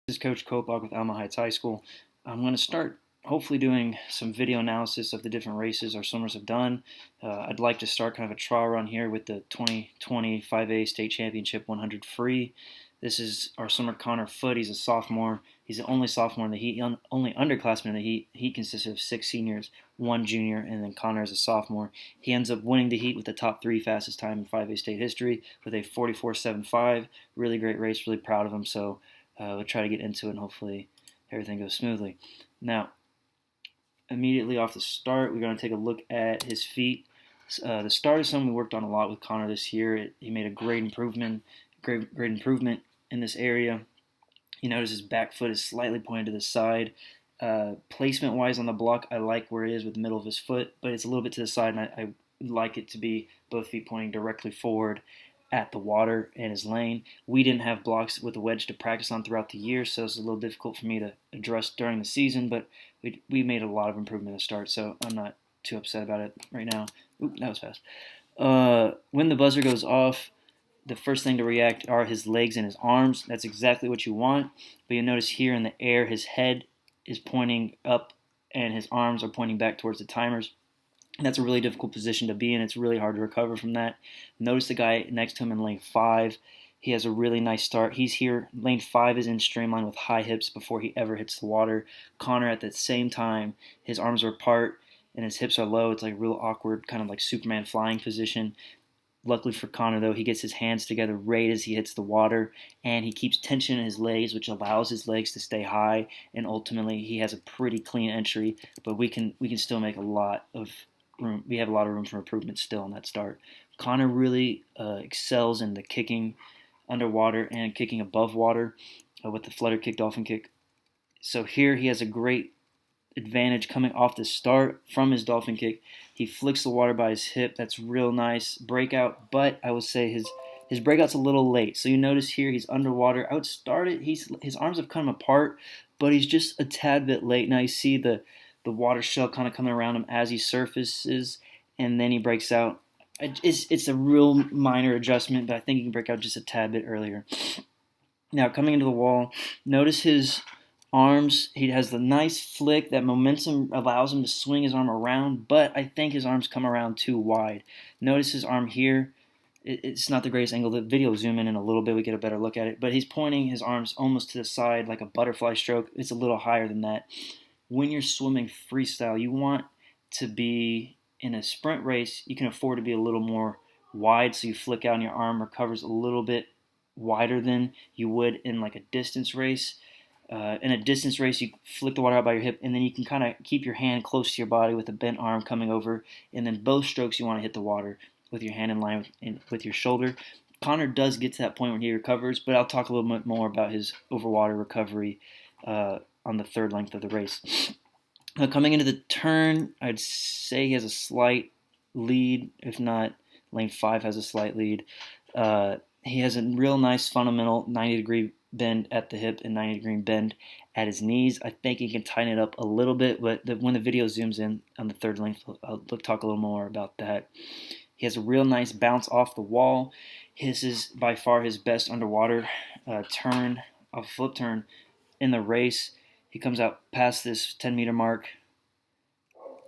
This is Coach Kopok with Alma Heights High School. I'm going to start hopefully doing some video analysis of the different races our swimmers have done. I'd like to start kind of a trial run here with the 2020 5A State Championship 100 free. This is our swimmer Connor Foote. He's a sophomore. He's the only sophomore in the heat, only underclassman in the heat. He consists of 6 seniors, 1 junior, and then Connor is a sophomore. He ends up winning the heat with the top 3 fastest time in 5A state history with a 44.75. Really great race, really proud of him. So we'll try to get into it and hopefully everything goes smoothly. Now, immediately off the start, we're going to take a look at his feet. The start is something we worked on a lot with Connor this year. He made a great improvement in this area. You notice his back foot is slightly pointed to the side. Placement-wise on the block, I like where it is with the middle of his foot, but it's a little bit to the side, and I like it to be both feet pointing directly forward at the water and his lane. We didn't have blocks with a wedge to practice on throughout the year, so it's a little difficult for me to address during the season, but we made a lot of improvement at the start, so I'm not too upset about it right now. Oop, that was fast. When the buzzer goes off, the first thing to react are his legs and his arms. That's exactly what you want, but you notice here in the air, his head is pointing up and his arms are pointing back towards the timers. And that's a really difficult position to be in. It's really hard to recover from that. Notice the guy next to him in lane 5. He has a really nice start. He's here. Lane 5 is in streamline with high hips before he ever hits the water. Connor, at the same time, his arms are apart and his hips are low. It's like a real awkward, kind of like Superman flying position. Luckily for Connor, though, he gets his hands together right as he hits the water, and he keeps tension in his legs, which allows his legs to stay high, and ultimately he has a pretty clean entry, but we can still make a lot of room. We have a lot of room for improvement still in that start. Connor really excels in the kicking underwater and kicking above water with the flutter kick, dolphin kick. So here he has a great advantage coming off the start from his dolphin kick. He flicks the water by his hip. That's real nice breakout, but I would say his breakout's a little late. So you notice here he's underwater. I would start it. His arms have come apart, but he's just a tad bit late. Now you see the water shell kind of coming around him as he surfaces, and then he breaks out. It's a real minor adjustment, but I think he can break out just a tad bit earlier. Now coming into the wall, notice his arms. He has the nice flick. That momentum allows him to swing his arm around, but I think his arms come around too wide. Notice his arm here. It's not the greatest angle. The video will zoom in a little bit. We get a better look at it, but he's pointing his arms almost to the side like a butterfly stroke. It's a little higher than that. When you're swimming freestyle, you want to be in a sprint race. You can afford to be a little more wide, so you flick out and your arm recovers a little bit wider than you would in like a distance race. In a distance race, you flick the water out by your hip, and then you can kind of keep your hand close to your body with a bent arm coming over, and then both strokes you want to hit the water with your hand in line with your shoulder. Connor does get to that point when he recovers, but I'll talk a little bit more about his overwater recovery on the third length of the race. Coming into the turn, I'd say he has a slight lead, if not lane 5 has a slight lead. He has a real nice fundamental 90-degree bend at the hip and 90-degree bend at his knees. I think he can tighten it up a little bit, but when the video zooms in on the third length, I'll talk a little more about that. He has a real nice bounce off the wall. His is by far his best underwater turn, a flip turn in the race. He comes out past this 10-meter mark,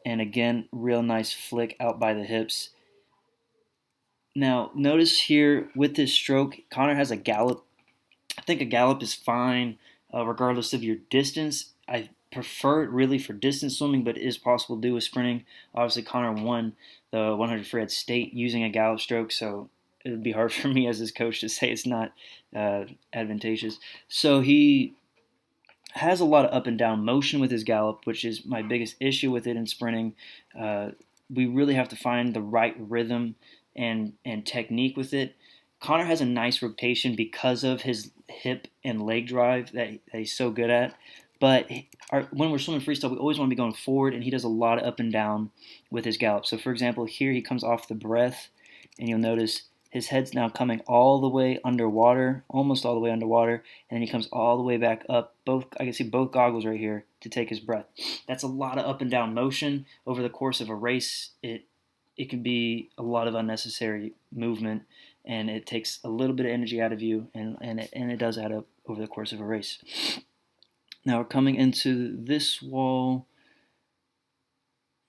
and again, real nice flick out by the hips. Now, notice here with this stroke, Connor has a gallop. I think a gallop is fine regardless of your distance. I prefer it really for distance swimming, but it is possible to do with sprinting. Obviously, Connor won the 100 free at state using a gallop stroke, so it would be hard for me as his coach to say it's not advantageous. So he has a lot of up and down motion with his gallop, which is my biggest issue with it in sprinting. We really have to find the right rhythm and technique with it. Connor has a nice rotation because of his hip and leg drive that he's so good at. But when we're swimming freestyle, we always want to be going forward, and he does a lot of up and down with his gallop. So, for example, here he comes off the breath, and you'll notice his head's now coming all the way underwater, almost all the way underwater, and then he comes all the way back up. I can see both goggles right here to take his breath. That's a lot of up and down motion over the course of a race. It can be a lot of unnecessary movement, and it takes a little bit of energy out of you, and it does add up over the course of a race. Now we're coming into this wall.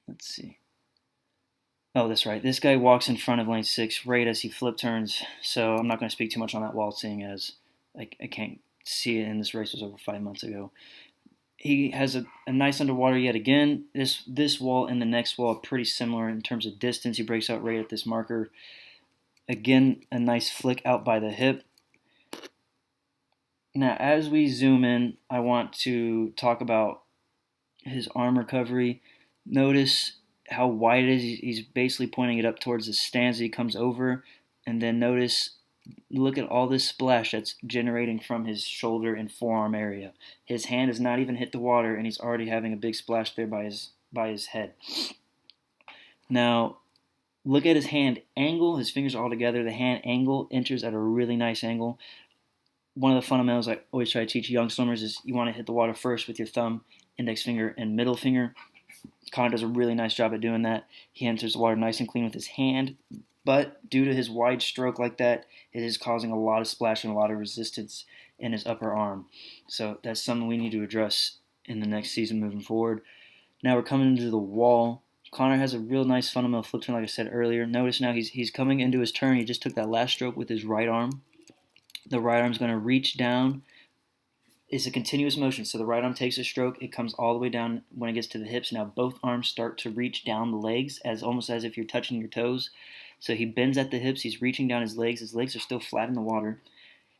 Let's see. Oh, that's right. This guy walks in front of lane 6 right as he flip turns, so I'm not going to speak too much on that wall, seeing as I can't see it, and this race was over 5 months ago. He has a nice underwater yet again. This wall and the next wall are pretty similar in terms of distance. He breaks out right at this marker. Again, a nice flick out by the hip. Now, as we zoom in, I want to talk about his arm recovery. Notice how wide it is. He's basically pointing it up towards the stands as he comes over. And then notice, look at all this splash that's generating from his shoulder and forearm area. His hand has not even hit the water, and he's already having a big splash there by his head. Now, look at his hand angle. His fingers are all together. The hand angle enters at a really nice angle. One of the fundamentals I always try to teach young swimmers is you want to hit the water first with your thumb, index finger, and middle finger. Connor does a really nice job at doing that. He enters the water nice and clean with his hand, but due to his wide stroke like that, it is causing a lot of splash and a lot of resistance in his upper arm. So that's something we need to address in the next season moving forward. Now we're coming into the wall. Connor has a real nice fundamental flip turn, like I said earlier. Notice now he's coming into his turn. He just took that last stroke with his right arm. The right arm's going to reach down. It's a continuous motion. So the right arm takes a stroke. It comes all the way down when it gets to the hips. Now both arms start to reach down the legs, almost as if you're touching your toes. So he bends at the hips. He's reaching down his legs. His legs are still flat in the water.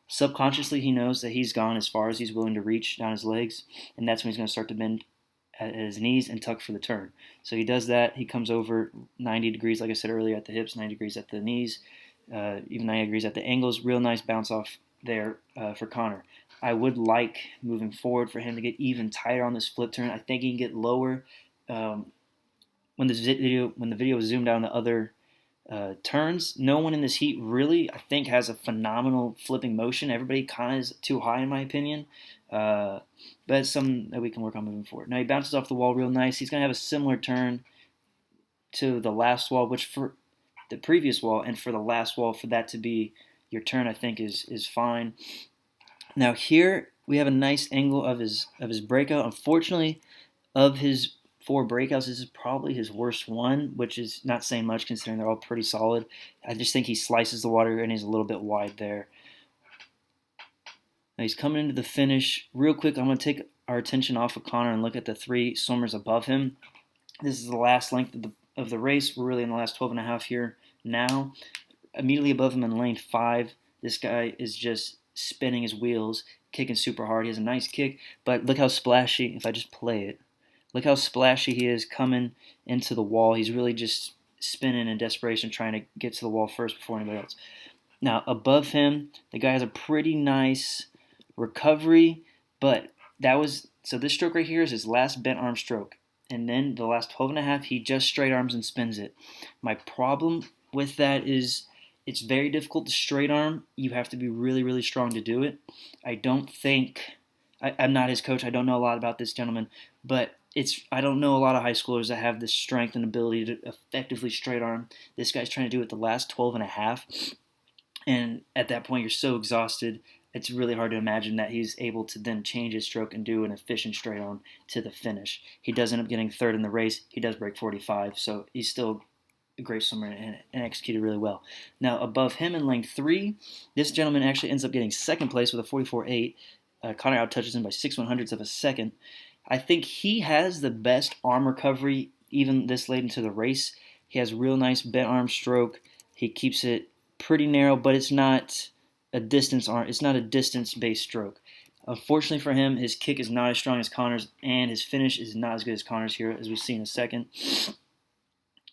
Subconsciously, he knows that he's gone as far as he's willing to reach down his legs, and that's when he's going to start to bend at his knees and tuck for the turn. So he does that. He comes over 90 degrees, like I said earlier, at the hips, 90 degrees at the knees, even 90 degrees at the ankles. Real nice bounce off there for Connor. I would like, moving forward, for him to get even tighter on this flip turn. I think he can get lower. When the video was zoomed out on the other turns, no one in this heat really, I think, has a phenomenal flipping motion. Everybody kind of is too high, in my opinion. But it's something that we can work on moving forward. Now he bounces off the wall real nice. He's going to have a similar turn to the last wall, which for the previous wall and for the last wall, for that to be your turn, I think is fine. Now here we have a nice angle of his breakout. Unfortunately, of his 4 breakouts, this is probably his worst one, which is not saying much considering they're all pretty solid. I just think he slices the water and he's a little bit wide there. Now he's coming into the finish. Real quick, I'm going to take our attention off of Connor and look at the 3 swimmers above him. This is the last length of the race. We're really in the last 12 and a half here now. Immediately above him in lane 5, this guy is just spinning his wheels, kicking super hard. He has a nice kick, but look how splashy, if I just play it, look how splashy he is coming into the wall. He's really just spinning in desperation, trying to get to the wall first before anybody else. Now, above him, the guy has a pretty nice recovery, but so this stroke right here is his last bent arm stroke. And then the last 12 and a half, he just straight arms and spins it. My problem with that is it's very difficult to straight arm. You have to be really, really strong to do it. I'm not his coach. I don't know a lot about this gentleman, but I don't know a lot of high schoolers that have the strength and ability to effectively straight arm. This guy's trying to do it the last 12 and a half, and at that point you're so exhausted, it's really hard to imagine that he's able to then change his stroke and do an efficient straight arm to the finish. He does end up getting 3rd in the race. He does break 45, so he's still a great swimmer and executed really well. Now above him in lane 3, this gentleman actually ends up getting 2nd place with a 44.8. Connor out touches him by 6/100ths of a second. I think he has the best arm recovery even this late into the race. He has real nice bent arm stroke. He keeps it pretty narrow, but it's not a distance arm. It's not a distance-based stroke. Unfortunately for him, his kick is not as strong as Connor's, and his finish is not as good as Connor's here, as we'll see in a second.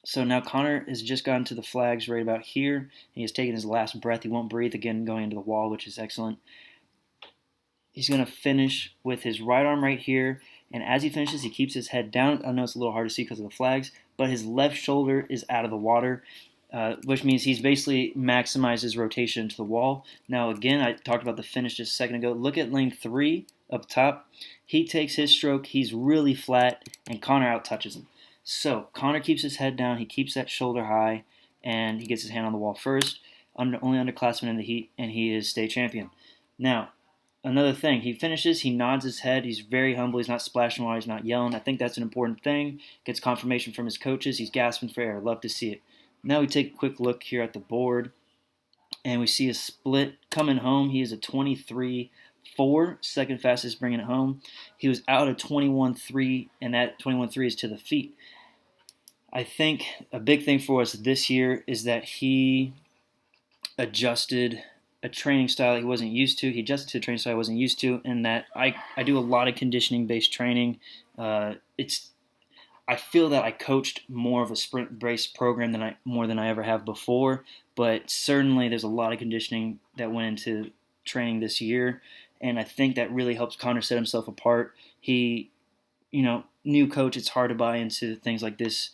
So now Connor has just gotten to the flags right about here, and he has taken his last breath. He won't breathe again going into the wall, which is excellent. He's going to finish with his right arm right here, and as he finishes, he keeps his head down. I know it's a little hard to see because of the flags, but his left shoulder is out of the water, which means he's basically maximized his rotation into the wall. Now, again, I talked about the finish just a second ago. Look at lane 3 up top. He takes his stroke. He's really flat, and Connor out touches him. So Connor keeps his head down. He keeps that shoulder high, and he gets his hand on the wall first. Only underclassman in the heat, and he is state champion. Now, Another thing, he finishes, he nods his head, he's very humble, he's not splashing water, he's not yelling. I think that's an important thing. Gets confirmation from his coaches, he's gasping for air. Love to see it. Now we take a quick look here at the board, and we see a split coming home. He is a 23.4, second fastest bringing it home. He was out of 21.3, and that 21.3 is to the feet. I think a big thing for us this year is that he adjusted a training style he wasn't used to. He adjusted to a training style I wasn't used to, and that I do a lot of conditioning-based training. I feel that I coached more of a sprint-based program than I ever have before, but certainly there's a lot of conditioning that went into training this year, and I think that really helps Connor set himself apart. He, new coach, it's hard to buy into things like this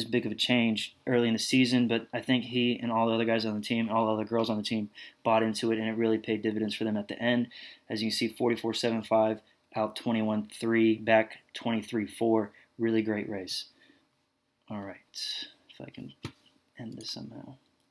big of a change early in the season, but I think he and all the other guys on the team, all the other girls on the team, bought into it, and it really paid dividends for them at the end. As you can see, 44.75, out 21.3, back 23.4. Really great race. All right, if I can end this somehow.